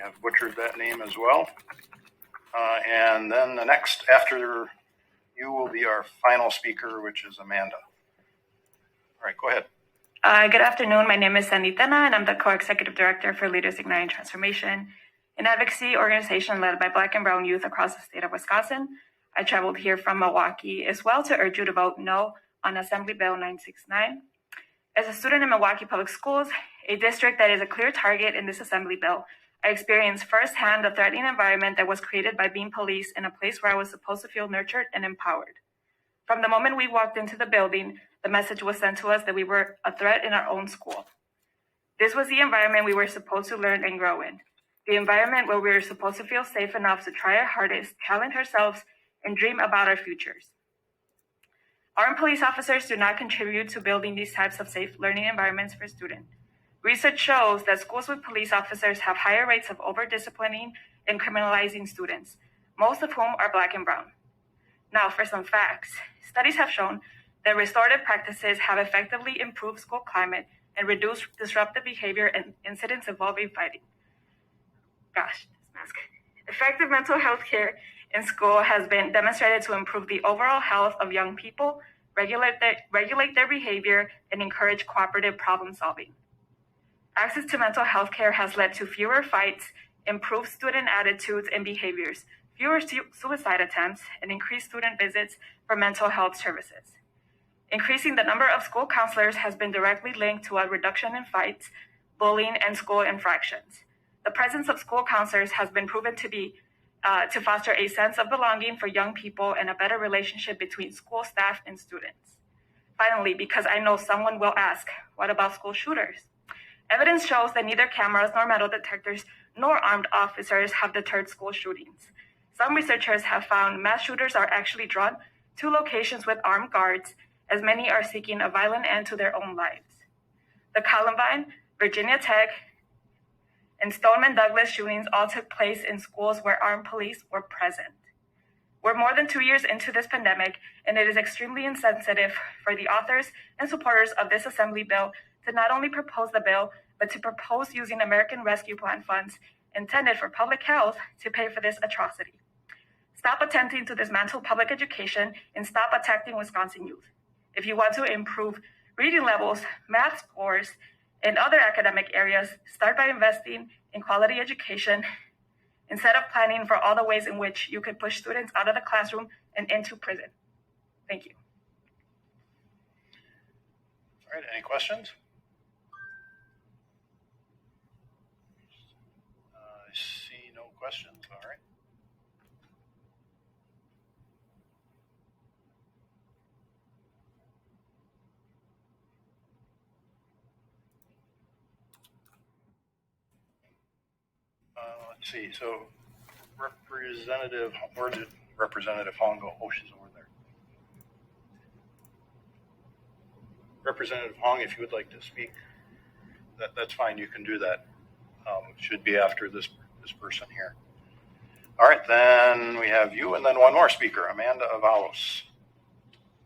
have butchered that name as well. And then the next after you will be our final speaker, which is Amanda. All right, go ahead. Good afternoon. My name is Sandy Tena, and I'm the co-executive director for Leaders Igniting Transformation, an advocacy organization led by Black and Brown youth across the state of Wisconsin. I traveled here from Milwaukee as well to urge you to vote no on Assembly Bill 969. As a student in Milwaukee Public Schools, a district that is a clear target in this Assembly Bill, I experienced firsthand the threatening environment that was created by being police in a place where I was supposed to feel nurtured and empowered. From the moment we walked into the building, the message was sent to us that we were a threat in our own school. This was the environment we were supposed to learn and grow in, the environment where we were supposed to feel safe enough to try our hardest, challenge ourselves, and dream about our futures. Armed police officers do not contribute to building these types of safe learning environments for students. Research shows that schools with police officers have higher rates of over-disciplining and criminalizing students, most of whom are Black and Brown. Now, for some facts. Studies have shown that restorative practices have effectively improved school climate and reduced disruptive behavior and incidents involving fighting. Effective mental health care in school has been demonstrated to improve the overall health of young people, regulate their behavior, and encourage cooperative problem solving. Access to mental health care has led to fewer fights, improved student attitudes and behaviors, fewer suicide attempts, and increased student visits for mental health services. Increasing the number of school counselors has been directly linked to a reduction in fights, bullying, and school infractions. The presence of school counselors has been proven to foster a sense of belonging for young people and a better relationship between school staff and students. Finally, because I know someone will ask, what about school shooters? Evidence shows that neither cameras nor metal detectors nor armed officers have deterred school shootings. Some researchers have found mass shooters are actually drawn to locations with armed guards, as many are seeking a violent end to their own lives. The Columbine, Virginia Tech, and Stoneman Douglas shootings all took place in schools where armed police were present. We're more than 2 years into this pandemic, and it is extremely insensitive for the authors and supporters of this Assembly bill to not only propose the bill, but to propose using American Rescue Plan funds intended for public health to pay for this atrocity. Stop attempting to dismantle public education and stop attacking Wisconsin youth. If you want to improve reading levels, math scores, and other academic areas, start by investing in quality education instead of planning for all the ways in which you could push students out of the classroom and into prison. Thank you. All right, any questions? I see no questions, all right. Let's see, so Representative, where did Representative Hong go? Oh, she's over there. Representative Hong, if you would like to speak, that's fine, you can do that. It should be after this person here. All right, then we have you and then one more speaker, Amanda Avalos.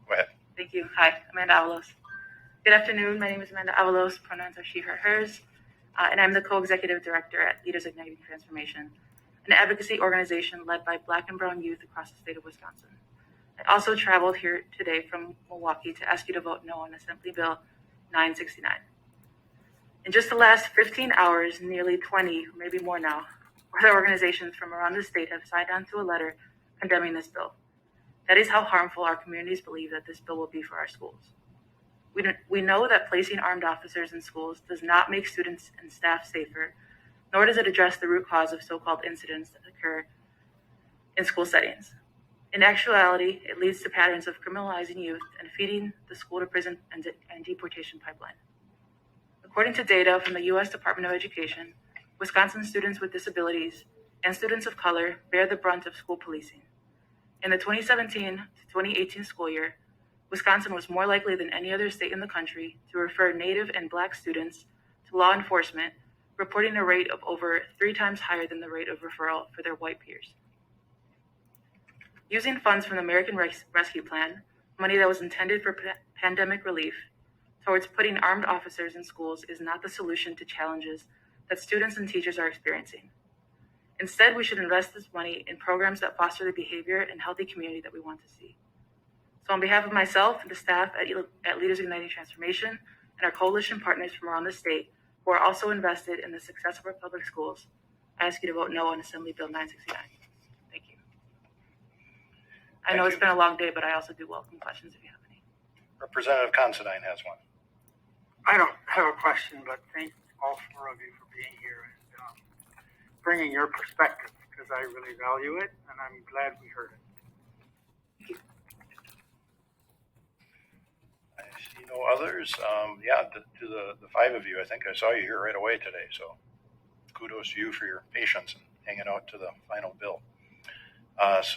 Go ahead. Thank you. Hi, Amanda Avalos. Good afternoon. My name is Amanda Avalos. Pronouns are she, her, hers. And I'm the co-executive director at Leaders Igniting Transformation, an advocacy organization led by Black and Brown youth across the state of Wisconsin. I also traveled here today from Milwaukee to ask you to vote no on Assembly Bill 969. In just the last 15 hours, nearly 20, maybe more now, other organizations from around the state have signed on to a letter condemning this bill. That is how harmful our communities believe that this bill will be for our schools. We know that placing armed officers in schools does not make students and staff safer, nor does it address the root cause of so-called incidents that occur in school settings. In actuality, it leads to patterns of criminalizing youth and feeding the school-to-prison and deportation pipeline. According to data from the U.S. Department of Education, Wisconsin students with disabilities and students of color bear the brunt of school policing. In the 2017 to 2018 school year, Wisconsin was more likely than any other state in the country to refer Native and Black students to law enforcement, reporting a rate of over 3 times higher than the rate of referral for their white peers. Using funds from the American Rescue Plan, money that was intended for pandemic relief, towards putting armed officers in schools is not the solution to challenges that students and teachers are experiencing. Instead, we should invest this money in programs that foster the behavior and healthy community that we want to see. So on behalf of myself and the staff at Leaders Igniting Transformation and our coalition partners from around the state who are also invested in the success of our public schools, I ask you to vote no on Assembly Bill 969. Thank you. I know Thank it's you. been a long day, but I also do welcome questions if you have any. Representative Considine has one. I don't have a question, but thank all four of you for being here and bringing your perspective, because I really value it, and I'm glad we heard it. I see no others. To the five of you, I think I saw you here right away today, so kudos to you for your patience and hanging out to the final bill. So